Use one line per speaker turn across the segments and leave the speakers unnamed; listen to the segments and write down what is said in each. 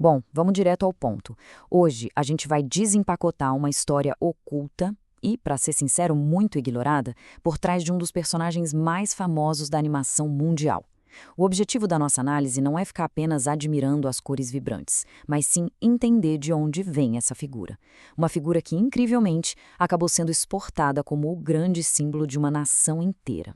Bom, vamos direto ao ponto. Hoje a gente vai desempacotar uma história oculta e, para ser sincero, muito ignorada, por trás de um dos personagens mais famosos da animação mundial. O objetivo da nossa análise não é ficar apenas admirando as cores vibrantes, mas sim entender de onde vem essa figura. Uma figura que, incrivelmente, acabou sendo exportada como o grande símbolo de uma nação inteira.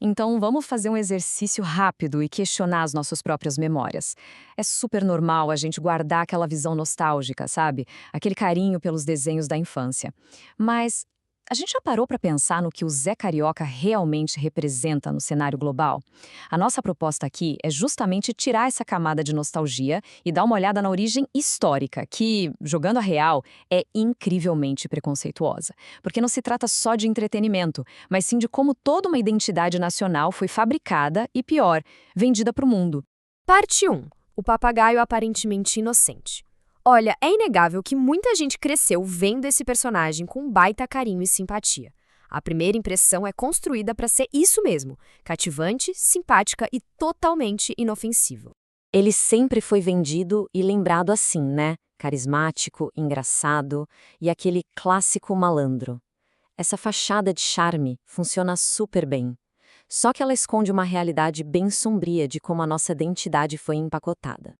Então, vamos fazer um exercício rápido e questionar as nossas próprias memórias. É super normal a gente guardar aquela visão nostálgica, sabe? Aquele carinho pelos desenhos da infância. Mas a gente já parou para pensar no que o Zé Carioca realmente representa no cenário global? A nossa proposta aqui é justamente tirar essa camada de nostalgia e dar uma olhada na origem histórica, que, jogando a real, é incrivelmente preconceituosa. Porque não se trata só de entretenimento, mas sim de como toda uma identidade nacional foi fabricada e, pior, vendida para o mundo.
Parte 1. O papagaio aparentemente inocente. Olha, é inegável que muita gente cresceu vendo esse personagem com baita carinho e simpatia. A primeira impressão é construída para ser isso mesmo, cativante, simpática e totalmente inofensivo.
Ele sempre foi vendido e lembrado assim, né? Carismático, engraçado e aquele clássico malandro. Essa fachada de charme funciona super bem. Só que ela esconde uma realidade bem sombria de como a nossa identidade foi empacotada.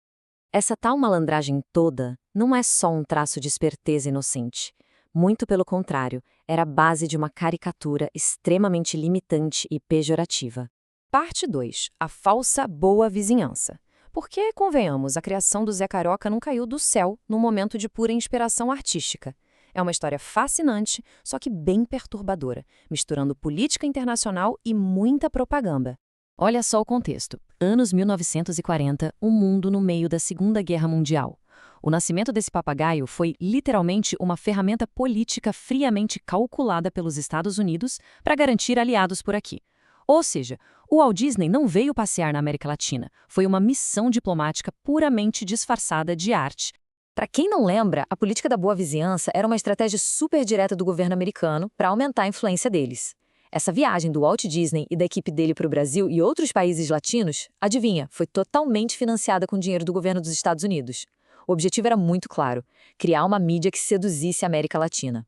Essa tal malandragem toda não é só um traço de esperteza inocente. Muito pelo contrário, era a base de uma caricatura extremamente limitante e pejorativa.
Parte 2. A falsa boa vizinhança. Porque, convenhamos, a criação do Zé Carioca não caiu do céu num momento de pura inspiração artística. É uma história fascinante, só que bem perturbadora, misturando política internacional e muita propaganda. Olha só o contexto. Anos 1940, um mundo no meio da Segunda Guerra Mundial. O nascimento desse papagaio foi literalmente uma ferramenta política friamente calculada pelos Estados Unidos para garantir aliados por aqui. Ou seja, o Walt Disney não veio passear na América Latina, foi uma missão diplomática puramente disfarçada de arte. Para quem não lembra, a política da boa vizinhança era uma estratégia super direta do governo americano para aumentar a influência deles. Essa viagem do Walt Disney e da equipe dele para o Brasil e outros países latinos, adivinha, foi totalmente financiada com dinheiro do governo dos Estados Unidos. O objetivo era muito claro: criar uma mídia que seduzisse a América Latina.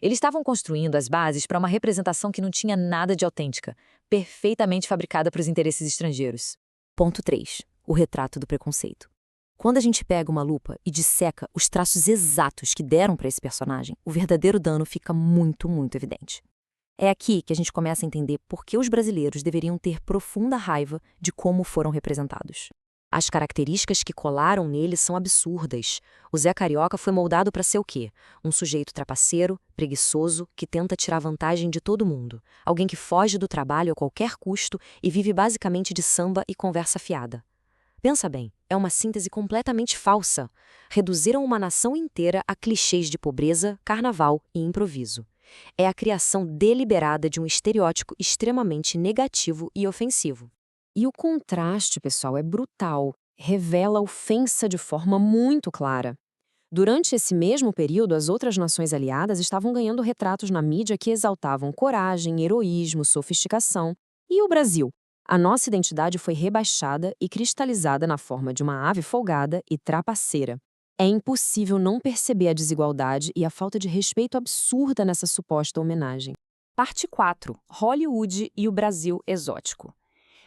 Eles estavam construindo as bases para uma representação que não tinha nada de autêntica, perfeitamente fabricada para os interesses estrangeiros. Ponto 3. O retrato do preconceito. Quando a gente pega uma lupa e disseca os traços exatos que deram para esse personagem, o verdadeiro dano fica muito, muito evidente. É aqui que a gente começa a entender por que os brasileiros deveriam ter profunda raiva de como foram representados. As características que colaram nele são absurdas. O Zé Carioca foi moldado para ser o quê? Um sujeito trapaceiro, preguiçoso, que tenta tirar vantagem de todo mundo. Alguém que foge do trabalho a qualquer custo e vive basicamente de samba e conversa fiada. Pensa bem, é uma síntese completamente falsa. Reduziram uma nação inteira a clichês de pobreza, carnaval e improviso. É a criação deliberada de um estereótipo extremamente negativo e ofensivo. E o contraste, pessoal, é brutal. Revela a ofensa de forma muito clara. Durante esse mesmo período, as outras nações aliadas estavam ganhando retratos na mídia que exaltavam coragem, heroísmo, sofisticação. E o Brasil? A nossa identidade foi rebaixada e cristalizada na forma de uma ave folgada e trapaceira. É impossível não perceber a desigualdade e a falta de respeito absurda nessa suposta homenagem.
Parte 4. Hollywood e o Brasil exótico.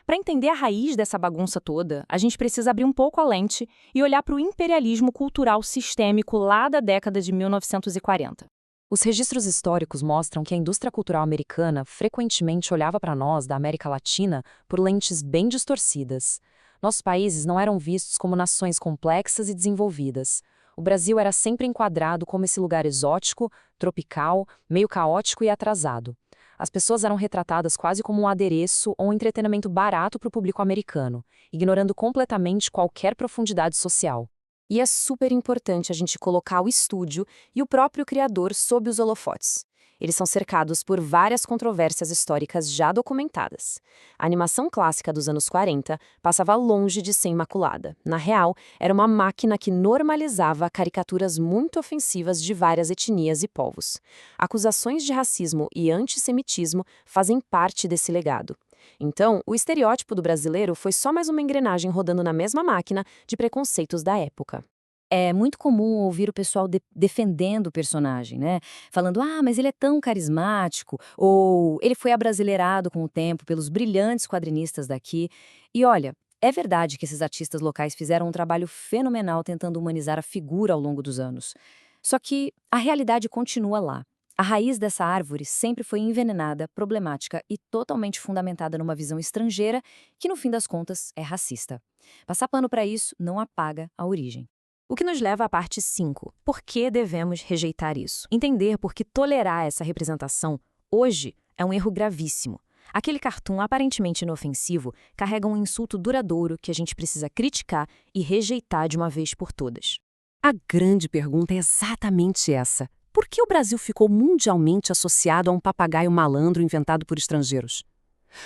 Para entender a raiz dessa bagunça toda, a gente precisa abrir um pouco a lente e olhar para o imperialismo cultural sistêmico lá da década de 1940.
Os registros históricos mostram que a indústria cultural americana frequentemente olhava para nós, da América Latina, por lentes bem distorcidas. Nossos países não eram vistos como nações complexas e desenvolvidas. O Brasil era sempre enquadrado como esse lugar exótico, tropical, meio caótico e atrasado. As pessoas eram retratadas quase como um adereço ou um entretenimento barato para o público americano, ignorando completamente qualquer profundidade social.
E é super importante a gente colocar o estúdio e o próprio criador sob os holofotes. Eles são cercados por várias controvérsias históricas já documentadas. A animação clássica dos anos 40 passava longe de ser imaculada. Na real, era uma máquina que normalizava caricaturas muito ofensivas de várias etnias e povos. Acusações de racismo e antissemitismo fazem parte desse legado. Então, o estereótipo do brasileiro foi só mais uma engrenagem rodando na mesma máquina de preconceitos da época.
É muito comum ouvir o pessoal defendendo o personagem, né? Falando, mas ele é tão carismático, ou ele foi abrasileirado com o tempo pelos brilhantes quadrinistas daqui. E olha, é verdade que esses artistas locais fizeram um trabalho fenomenal tentando humanizar a figura ao longo dos anos. Só que a realidade continua lá. A raiz dessa árvore sempre foi envenenada, problemática e totalmente fundamentada numa visão estrangeira que, no fim das contas, é racista. Passar pano para isso não apaga a origem.
O que nos leva à parte 5. Por que devemos rejeitar isso? Entender por que tolerar essa representação, hoje, é um erro gravíssimo. Aquele cartoon aparentemente inofensivo carrega um insulto duradouro que a gente precisa criticar e rejeitar de uma vez por todas.
A grande pergunta é exatamente essa. Por que o Brasil ficou mundialmente associado a um papagaio malandro inventado por estrangeiros?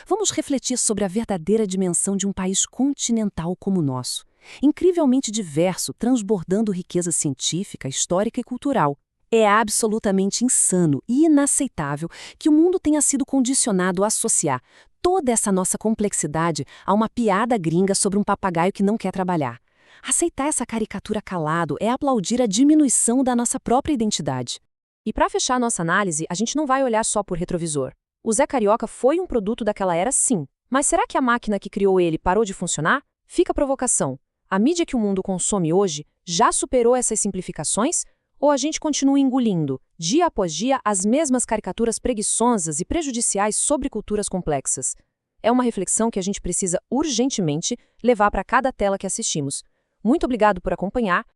Vamos refletir sobre a verdadeira dimensão de um país continental como o nosso. Incrivelmente diverso, transbordando riqueza científica, histórica e cultural. É absolutamente insano e inaceitável que o mundo tenha sido condicionado a associar toda essa nossa complexidade a uma piada gringa sobre um papagaio que não quer trabalhar. Aceitar essa caricatura calado é aplaudir a diminuição da nossa própria identidade.
E para fechar nossa análise, a gente não vai olhar só por retrovisor. O Zé Carioca foi um produto daquela era, sim. Mas será que a máquina que criou ele parou de funcionar? Fica a provocação. A mídia que o mundo consome hoje já superou essas simplificações? Ou a gente continua engolindo, dia após dia, as mesmas caricaturas preguiçosas e prejudiciais sobre culturas complexas? É uma reflexão que a gente precisa urgentemente levar para cada tela que assistimos. Muito obrigado por acompanhar